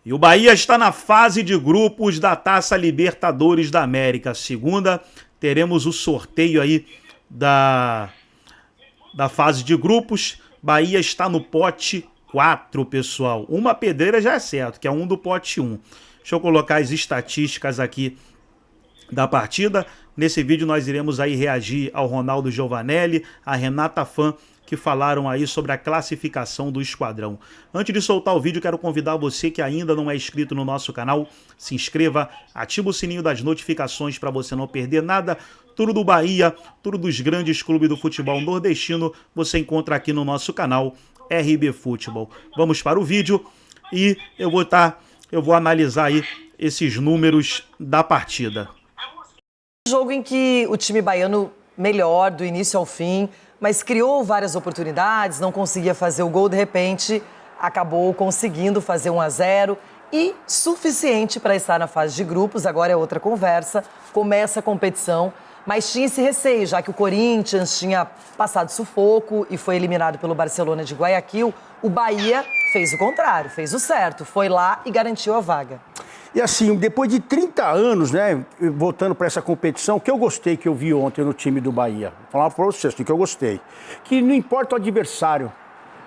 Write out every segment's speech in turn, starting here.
E o Bahia está na fase de grupos da Taça Libertadores da América. Segunda, teremos o sorteio aí da fase de grupos. Bahia está no pote 4, pessoal. Uma pedreira já é certo, que é um do pote 1. Deixa eu colocar as estatísticas aqui da partida. Nesse vídeo nós iremos aí reagir ao Ronaldo Giovanelli, a Renata Fã, que falaram aí sobre a classificação do esquadrão. Antes de soltar o vídeo, quero convidar você que ainda não é inscrito no nosso canal, se inscreva, ativa o sininho das notificações para você não perder nada. Tudo do Bahia, tudo dos grandes clubes do futebol nordestino, você encontra aqui no nosso canal RB Futebol. Vamos para o vídeo e eu vou analisar aí esses números da partida. Jogo em que o time baiano melhor do início ao fim, mas criou várias oportunidades, não conseguia fazer o gol, de repente acabou conseguindo fazer 1-0 e suficiente para estar na fase de grupos. Agora é outra conversa, começa a competição, mas tinha esse receio, já que o Corinthians tinha passado sufoco e foi eliminado pelo Barcelona de Guayaquil. O Bahia fez o contrário, fez o certo, foi lá e garantiu a vaga. E assim, depois de 30 anos, né, voltando para essa competição, o que eu gostei que eu vi ontem no time do Bahia, vou falar para vocês o que eu gostei, que não importa o adversário,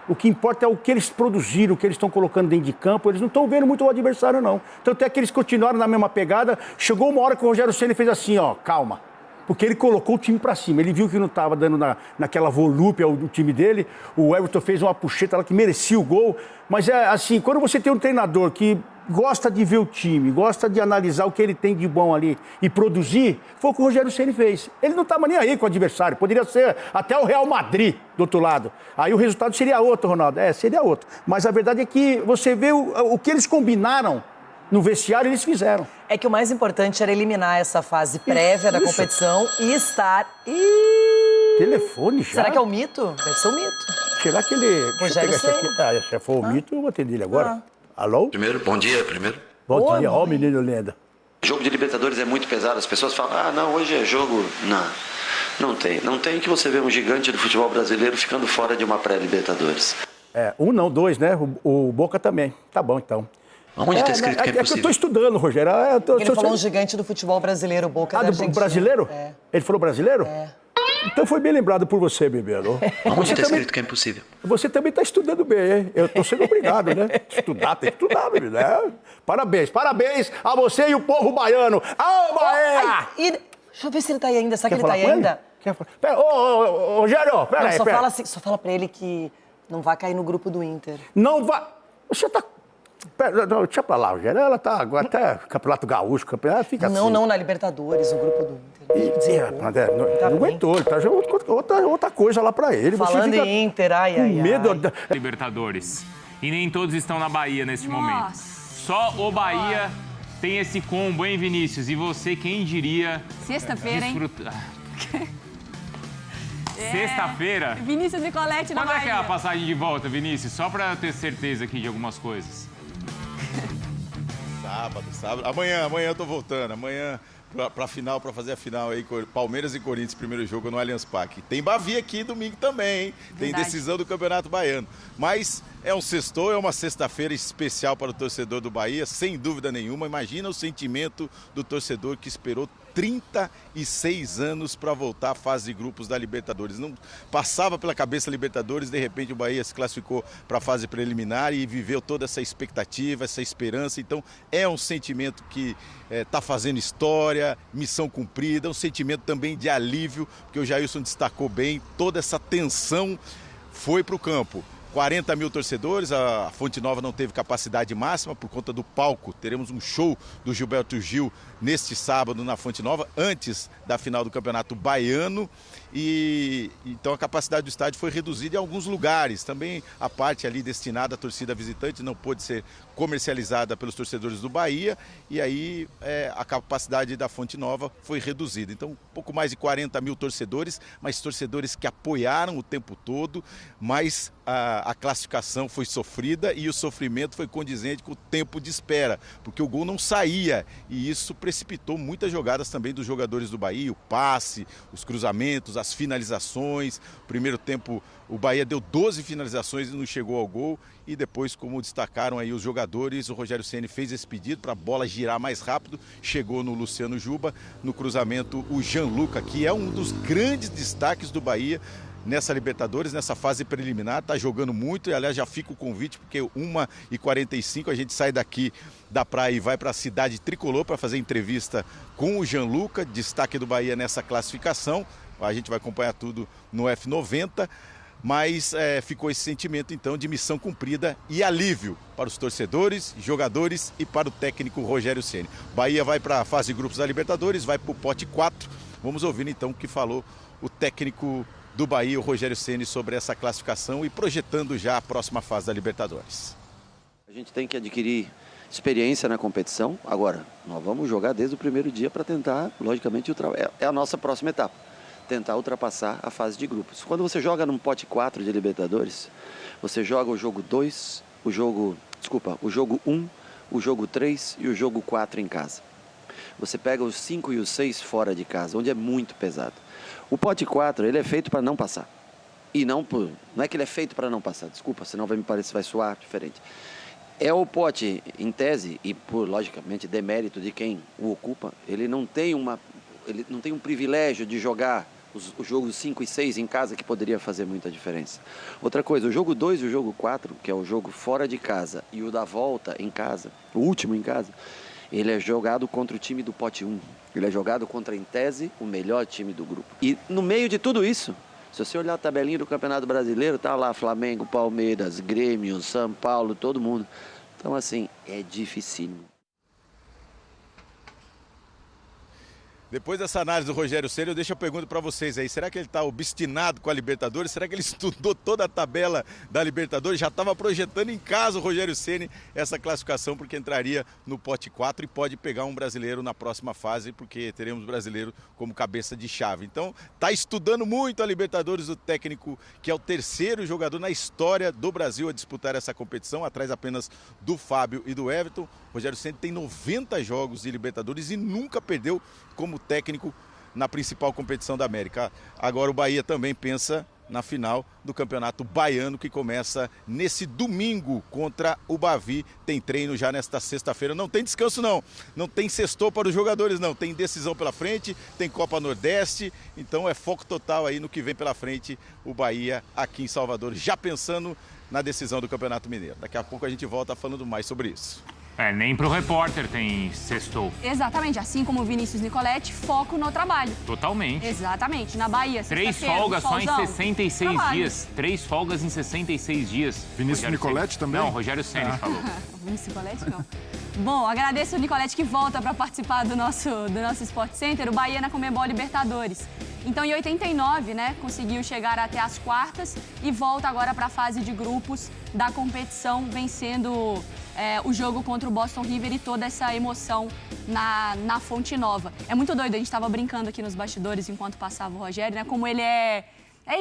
o que importa é o que eles produziram, o que eles estão colocando dentro de campo, eles não estão vendo muito o adversário não. Tanto é que eles continuaram na mesma pegada, chegou uma hora que o Rogério Ceni fez assim, ó, calma. Porque ele colocou o time para cima, ele viu que não estava dando naquela volúpia o time dele, o Everton fez uma puxeta lá que merecia o gol, mas é assim, quando você tem um treinador que gosta de ver o time, gosta de analisar o que ele tem de bom ali e produzir, foi o que o Rogério Ceni fez. Ele não estava nem aí com o adversário, poderia ser até o Real Madrid do outro lado. Aí o resultado seria outro, Ronaldo, seria outro. Mas a verdade é que você vê o que eles combinaram no vestiário, eles fizeram. É que o mais importante era eliminar essa fase prévia da competição e estar... Telefone já? Será que é um mito? Deve ser um mito. Será que ele... Rogério Ceni. Se for um mito, eu vou atender ele agora. Alô? Primeiro, bom dia, primeiro. Bom dia, ó, menino lenda. Jogo de Libertadores é muito pesado, as pessoas falam, não, hoje é jogo... Não tem. Não tem que você vê um gigante do futebol brasileiro ficando fora de uma pré-Libertadores. Um não, dois, né? O Boca também. Tá bom, então. Onde está escrito que é que eu impossível? tô estudando, Rogério. Ele falou um gigante do futebol brasileiro, o Boca da Argentina. Brasileiro? É. Ele falou brasileiro? É. Então foi bem lembrado por você, Bebedo. Onde está escrito que é impossível? Você também está estudando bem, hein? Eu estou sendo obrigado, né? Estudar, tem que estudar, Bebedo, né? Parabéns a você e o povo baiano. Ô, Bahia! Deixa eu ver se ele tá aí ainda. Será que ele tá falar aí com ainda? Pera, ô, Rogério, pera aí, Fala assim, só fala pra ele que não vai cair no grupo do Inter. Não vai... Você tá... Pera, não, deixa pra lá, Rogério. Ela tá agora até Campeonato Gaúcho, fica assim. Não, na Libertadores, o grupo do Inter. Não aguentou, ele tá jogando outra coisa lá pra ele. Falando você fica em Inter, ai. medo Libertadores. E nem todos estão na Bahia neste momento. Só o Bahia tem esse combo, hein, Vinícius? E você, quem diria... Sexta-feira, hein? Sexta-feira? Vinícius Nicoletti na Quando é que é a Bahia. passagem de volta, Vinícius? Só pra eu ter certeza aqui de algumas coisas. Sábado. Amanhã eu tô voltando. Amanhã pra final, pra fazer a final aí, Palmeiras e Corinthians, primeiro jogo no Allianz Parque. Tem Bavi aqui domingo também, hein? Tem Verdade. decisão do Campeonato Baiano. Mas é um sextou, é uma sexta-feira especial para o torcedor do Bahia, sem dúvida nenhuma. Imagina o sentimento do torcedor que esperou 36 anos para voltar à fase de grupos da Libertadores. Não passava pela cabeça Libertadores, de repente o Bahia se classificou para a fase preliminar e viveu toda essa expectativa, essa esperança. Então é um sentimento que está fazendo história, missão cumprida, um sentimento também de alívio, porque o Jailson destacou bem, toda essa tensão foi para o campo. 40 mil torcedores, a Fonte Nova não teve capacidade máxima por conta do palco. Teremos um show do Gilberto Gil neste sábado na Fonte Nova, antes da final do Campeonato Baiano. E então a capacidade do estádio foi reduzida em alguns lugares. Também a parte ali destinada à torcida visitante não pôde ser comercializada pelos torcedores do Bahia. E aí a capacidade da Fonte Nova foi reduzida. Então um pouco mais de 40 mil torcedores, mas torcedores que apoiaram o tempo todo, mas a classificação foi sofrida e o sofrimento foi condizente com o tempo de espera, porque o gol não saía e isso precipitou muitas jogadas também dos jogadores do Bahia, o passe, os cruzamentos, as finalizações. Primeiro tempo o Bahia deu 12 finalizações e não chegou ao gol e depois, como destacaram aí os jogadores, o Rogério Ceni fez esse pedido para a bola girar mais rápido, chegou no Luciano Juba, no cruzamento o Gianluca, que é um dos grandes destaques do Bahia nessa Libertadores, nessa fase preliminar, está jogando muito e aliás já fica o convite porque 1h45 a gente sai daqui da praia e vai para a cidade tricolor para fazer entrevista com o Gianluca, destaque do Bahia nessa classificação. A gente vai acompanhar tudo no F90, mas ficou esse sentimento então de missão cumprida e alívio para os torcedores, jogadores e para o técnico Rogério Ceni. Bahia vai para a fase de grupos da Libertadores, vai para o pote 4. Vamos ouvir então o que falou o técnico do Bahia, o Rogério Ceni, sobre essa classificação e projetando já a próxima fase da Libertadores. A gente tem que adquirir experiência na competição. Agora, nós vamos jogar desde o primeiro dia para tentar, logicamente, é a nossa próxima etapa, tentar ultrapassar a fase de grupos. Quando você joga num pote 4 de Libertadores, você joga o jogo 2, o jogo 1, o jogo 3 e o jogo 4 em casa. Você pega os 5 e os 6 fora de casa, onde é muito pesado. O pote 4, ele é feito para não passar. E não é que ele é feito para não passar, desculpa, senão vai soar diferente. É o pote, em tese, e por, logicamente, demérito de quem o ocupa, ele não tem um privilégio de jogar os jogos 5 e 6 em casa, que poderia fazer muita diferença. Outra coisa, o jogo 2 e o jogo 4, que é o jogo fora de casa, e o da volta em casa, o último em casa, ele é jogado contra o time do pote 1. Ele é jogado contra, em tese, o melhor time do grupo. E no meio de tudo isso, se você olhar a tabelinha do Campeonato Brasileiro, tá lá Flamengo, Palmeiras, Grêmio, São Paulo, todo mundo. Então, assim, é dificílimo. Depois dessa análise do Rogério Ceni, eu deixo a pergunta para vocês aí. Será que ele está obstinado com a Libertadores? Será que ele estudou toda a tabela da Libertadores? Já estava projetando em casa o Rogério Ceni essa classificação, porque entraria no pote 4 e pode pegar um brasileiro na próxima fase, porque teremos brasileiro como cabeça de chave. Então, está estudando muito a Libertadores, o técnico que é o terceiro jogador na história do Brasil a disputar essa competição, atrás apenas do Fábio e do Everton. Rogério Ceni tem 90 jogos de Libertadores e nunca perdeu como técnico na principal competição da América. Agora o Bahia também pensa na final do Campeonato Baiano, que começa nesse domingo contra o Bavi. Tem treino já nesta sexta-feira. Não tem descanso não, não tem sextou para os jogadores não, tem decisão pela frente, tem Copa Nordeste, então é foco total aí no que vem pela frente o Bahia aqui em Salvador, já pensando na decisão do Campeonato Mineiro. Daqui a pouco a gente volta falando mais sobre isso. Nem pro repórter tem sextou. Exatamente, assim como o Vinícius Nicoletti, foco no trabalho. Totalmente. Exatamente, na Bahia, 3 folgas só em 66 trabalho. dias. 3 folgas em 66 dias. Vinícius Nicoletti também? Não, Rogério Ceni falou. Vinícius Nicoletti não. Bom, agradeço o Nicoletti que volta para participar do nosso Sport Center, o Bahia na Conmebol Libertadores. Então, em 89, né, conseguiu chegar até as quartas e volta agora para a fase de grupos da competição, vencendo o jogo contra o Boston River e toda essa emoção na Fonte Nova. É muito doido, a gente estava brincando aqui nos bastidores enquanto passava o Rogério, né, como ele é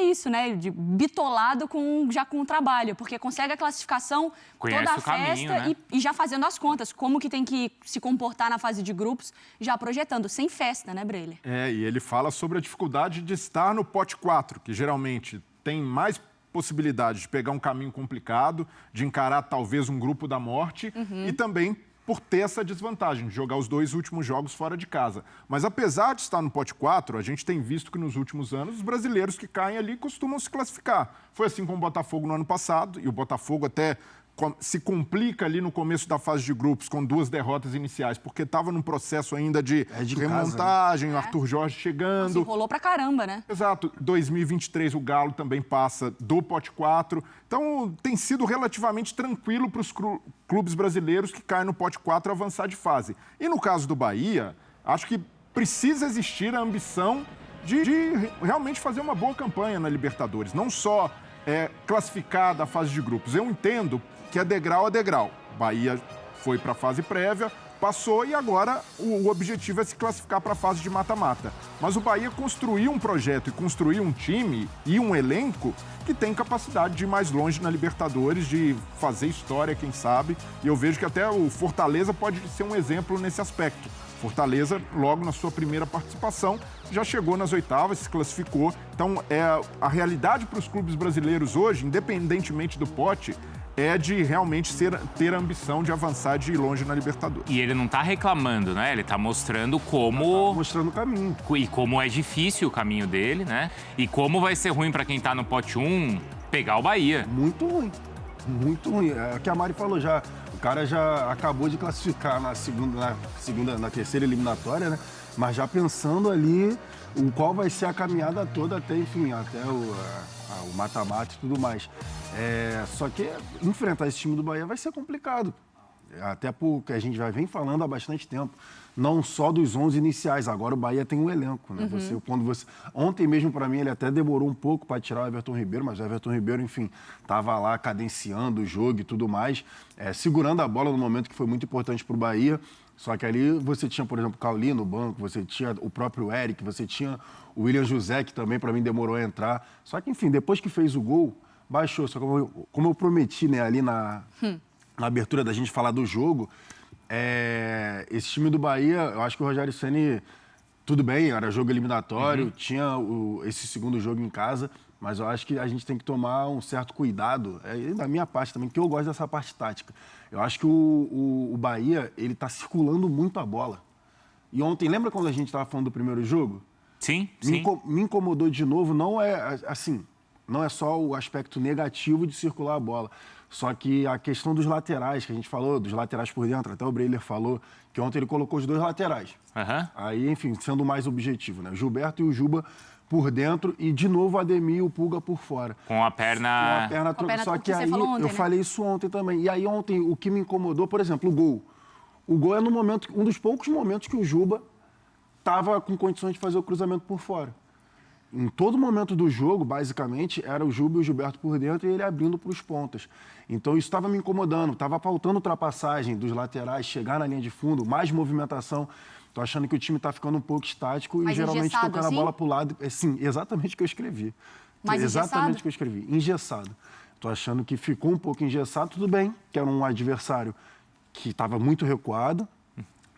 isso, né? De bitolado já com o trabalho, porque consegue a classificação, conhece toda a caminho, festa, né? e já fazendo as contas, como que tem que se comportar na fase de grupos, já projetando, sem festa, né, Breler? E ele fala sobre a dificuldade de estar no pote 4, que geralmente tem mais possibilidade de pegar um caminho complicado, de encarar talvez um grupo da morte e também por ter essa desvantagem de jogar os 2 últimos jogos fora de casa. Mas apesar de estar no pote 4, a gente tem visto que nos últimos anos os brasileiros que caem ali costumam se classificar. Foi assim com o Botafogo no ano passado, e o Botafogo até se complica ali no começo da fase de grupos com 2 derrotas iniciais, porque estava num processo ainda de remontagem, o Arthur Jorge chegando. Nossa, rolou pra caramba, né? Exato. 2023 o Galo também passa do pote 4. Então tem sido relativamente tranquilo para os clubes brasileiros que caem no pote 4 avançar de fase. E no caso do Bahia, acho que precisa existir a ambição de realmente fazer uma boa campanha na Libertadores, não só classificar da fase de grupos. Eu entendo que é degrau a degrau. Bahia foi para a fase prévia, passou e agora o objetivo é se classificar para a fase de mata-mata. Mas o Bahia construiu um projeto e construiu um time e um elenco que tem capacidade de ir mais longe na Libertadores, de fazer história, quem sabe. E eu vejo que até o Fortaleza pode ser um exemplo nesse aspecto. Fortaleza, logo na sua primeira participação, já chegou nas oitavas, se classificou. Então, a realidade para os clubes brasileiros hoje, independentemente do pote, é de realmente ter a ambição de avançar, de ir longe na Libertadores. E ele não tá reclamando, né? Ele tá mostrando como... Mostrando o caminho. E como é difícil o caminho dele, né? E como vai ser ruim para quem tá no pote 1 pegar o Bahia. Muito ruim. Muito ruim. É o que a Mari falou já. O cara já acabou de classificar na terceira eliminatória, né? Mas já pensando ali qual vai ser a caminhada toda até, enfim, até o mata-mata e tudo mais. Só que enfrentar esse time do Bahia vai ser complicado. Até porque a gente já vem falando há bastante tempo. Não só dos 11 iniciais, agora o Bahia tem um elenco, né? Ontem mesmo, para mim, ele até demorou um pouco para tirar o Everton Ribeiro, mas o Everton Ribeiro, enfim, estava lá cadenciando o jogo e tudo mais, segurando a bola no momento que foi muito importante para o Bahia. Só que ali você tinha, por exemplo, o Cauli no banco, você tinha o próprio Eric, você tinha o William José, que também, para mim, demorou a entrar. Só que, enfim, depois que fez o gol, baixou. Só que como eu prometi, né, ali na abertura da gente falar do jogo, esse time do Bahia, eu acho que o Rogério Ceni, tudo bem, era jogo eliminatório, tinha esse segundo jogo em casa, mas eu acho que a gente tem que tomar um certo cuidado, da minha parte também, que eu gosto dessa parte tática. Eu acho que o Bahia, ele está circulando muito a bola. E ontem, lembra quando a gente estava falando do primeiro jogo? Sim, Me incomodou de novo, não é só o aspecto negativo de circular a bola, só que a questão dos laterais, que a gente falou, dos laterais por dentro, até o Breiler falou que ontem ele colocou os dois laterais. Aí, enfim, sendo mais objetivo, né? O Gilberto e o Juba por dentro e, de novo, o Ademir e o Pulga por fora. Com a perna... Só que aí, eu falei isso ontem também. E aí, ontem, o que me incomodou, por exemplo, o gol. O gol é um dos poucos momentos que o Juba estava com condições de fazer o cruzamento por fora. Em todo momento do jogo, basicamente, era o Juba e o Gilberto por dentro e ele abrindo para os pontas. Então, isso estava me incomodando. Estava faltando ultrapassagem dos laterais, chegar na linha de fundo, mais movimentação. Estou achando que o time está ficando um pouco estático e geralmente tocando a bola para o lado. Sim, exatamente o que eu escrevi. Exatamente o que eu escrevi. Engessado. Estou achando que ficou um pouco engessado. Tudo bem, que era um adversário que estava muito recuado,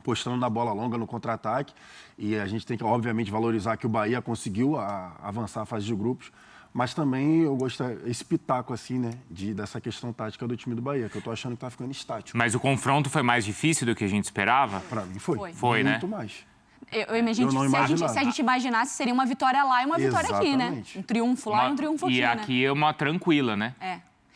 postando na bola longa no contra-ataque. E a gente tem que, obviamente, valorizar que o Bahia conseguiu avançar a fase de grupos. Mas também eu gosto desse pitaco, assim, né, dessa questão tática do time do Bahia, que eu tô achando que tá ficando estático. Mas o confronto foi mais difícil do que a gente esperava? Para mim foi. Foi, né? Muito mais. Eu imagino que se a gente imaginasse, seria uma vitória lá e uma vitória aqui, né? Um triunfo lá e um triunfo aqui, né? E aqui é uma tranquila, né?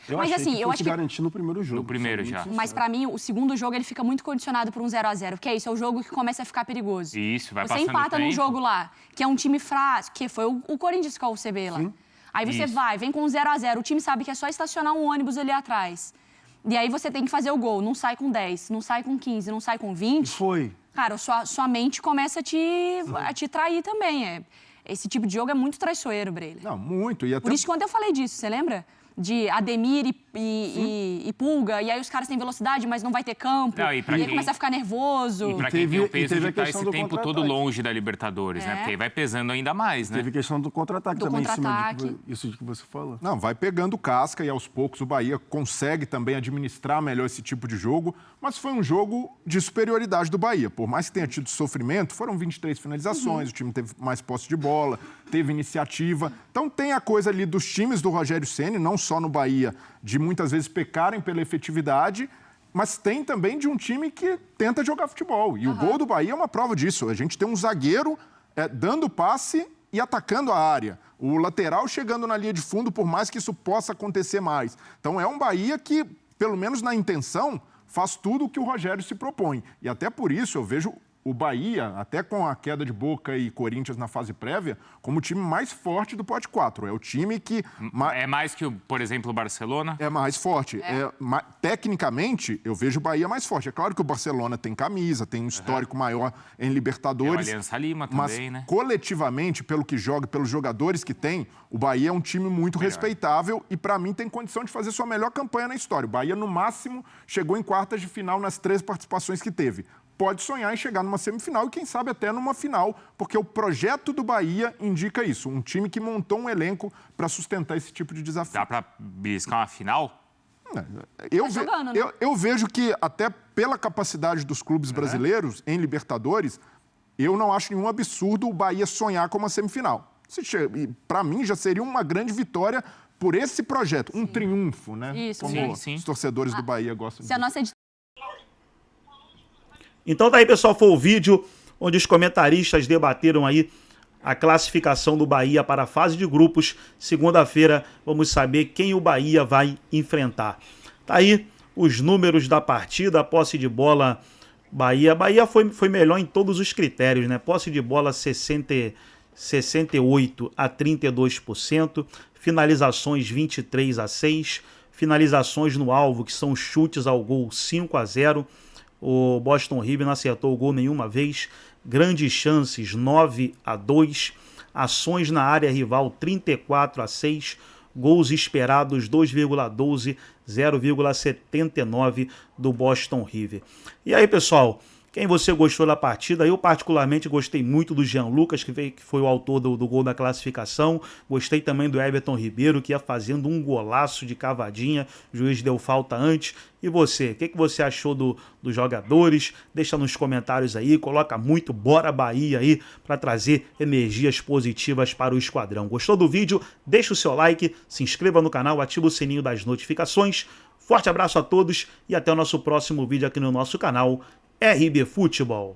Eu achei que fosse garantir no primeiro jogo. No primeiro já. Mas pra mim, o segundo jogo, ele fica muito condicionado por um 0-0. Porque é isso, é o jogo que começa a ficar perigoso. Isso, vai passando tempo. Você empata num jogo lá, que é um time fraco, que foi o Corinthians com o CB lá. Sim. Aí você vem com um 0-0, o time sabe que é só estacionar um ônibus ali atrás. E aí você tem que fazer o gol, não sai com 10, não sai com 15, não sai com 20. Foi. Cara, sua mente começa a te trair também. Esse tipo de jogo é muito traiçoeiro, Breiler. Não, muito. E até... Por isso que quando eu falei disso, você lembra? De Ademir e Pulga, e aí os caras têm velocidade, mas não vai ter campo, e aí começa a ficar nervoso. E pra quem tem o peso de estar esse tempo todo longe da Libertadores, né? Porque aí vai pesando ainda mais, né? Teve questão do contra-ataque também, em cima disso que você falou. Não, vai pegando casca e aos poucos o Bahia consegue também administrar melhor esse tipo de jogo, mas foi um jogo de superioridade do Bahia. Por mais que tenha tido sofrimento, foram 23 finalizações, o time teve mais posse de bola, teve iniciativa. Então tem a coisa ali dos times do Rogério Ceni, não só no Bahia, de muitas vezes pecarem pela efetividade, mas tem também de um time que tenta jogar futebol. E o gol do Bahia é uma prova disso. A gente tem um zagueiro dando passe e atacando a área. O lateral chegando na linha de fundo, por mais que isso possa acontecer mais. Então é um Bahia que, pelo menos na intenção, faz tudo o que o Rogério se propõe. E até por isso eu vejo o Bahia, até com a queda de Boca e Corinthians na fase prévia, como o time mais forte do pote 4. É o time que... É mais que, por exemplo, o Barcelona? É mais forte. Tecnicamente, eu vejo o Bahia mais forte. É claro que o Barcelona tem camisa, tem um histórico maior em Libertadores. Tem o Aliança Lima também, mas, né? Coletivamente, pelo que joga, pelos jogadores que tem, o Bahia é um time muito respeitável e, para mim, tem condição de fazer sua melhor campanha na história. O Bahia, no máximo, chegou em quartas de final nas 3 participações que teve. pode sonhar em chegar numa semifinal e quem sabe até numa final, porque o projeto do Bahia indica isso, um time que montou um elenco para sustentar esse tipo de desafio. Dá para beliscar uma final? Eu vejo que até pela capacidade dos clubes brasileiros em Libertadores, eu não acho nenhum absurdo o Bahia sonhar com uma semifinal. Para mim já seria uma grande vitória por esse projeto, um triunfo, né? Isso, como os torcedores do Bahia gostam de dizer. Então tá aí, pessoal, foi o vídeo onde os comentaristas debateram aí a classificação do Bahia para a fase de grupos. Segunda-feira vamos saber quem o Bahia vai enfrentar. Tá aí os números da partida, a posse de bola Bahia. Bahia foi melhor em todos os critérios, né? Posse de bola 68 a 32%, finalizações 23-6, finalizações no alvo, que são chutes ao gol, 5-0. O Boston River não acertou o gol nenhuma vez. Grandes chances, 9-2. Ações na área rival, 34-6. Gols esperados, 2,12, 0,79 do Boston River. E aí, pessoal, quem você gostou da partida? Eu particularmente gostei muito do Jean Lucas, que foi o autor do gol da classificação. Gostei também do Everton Ribeiro, que ia fazendo um golaço de cavadinha. O juiz deu falta antes. E você? O que você achou dos jogadores? Deixa nos comentários aí. Coloca muito Bora Bahia aí para trazer energias positivas para o esquadrão. Gostou do vídeo? Deixa o seu like, se inscreva no canal, ativa o sininho das notificações. Forte abraço a todos e até o nosso próximo vídeo aqui no nosso canal RB Futebol.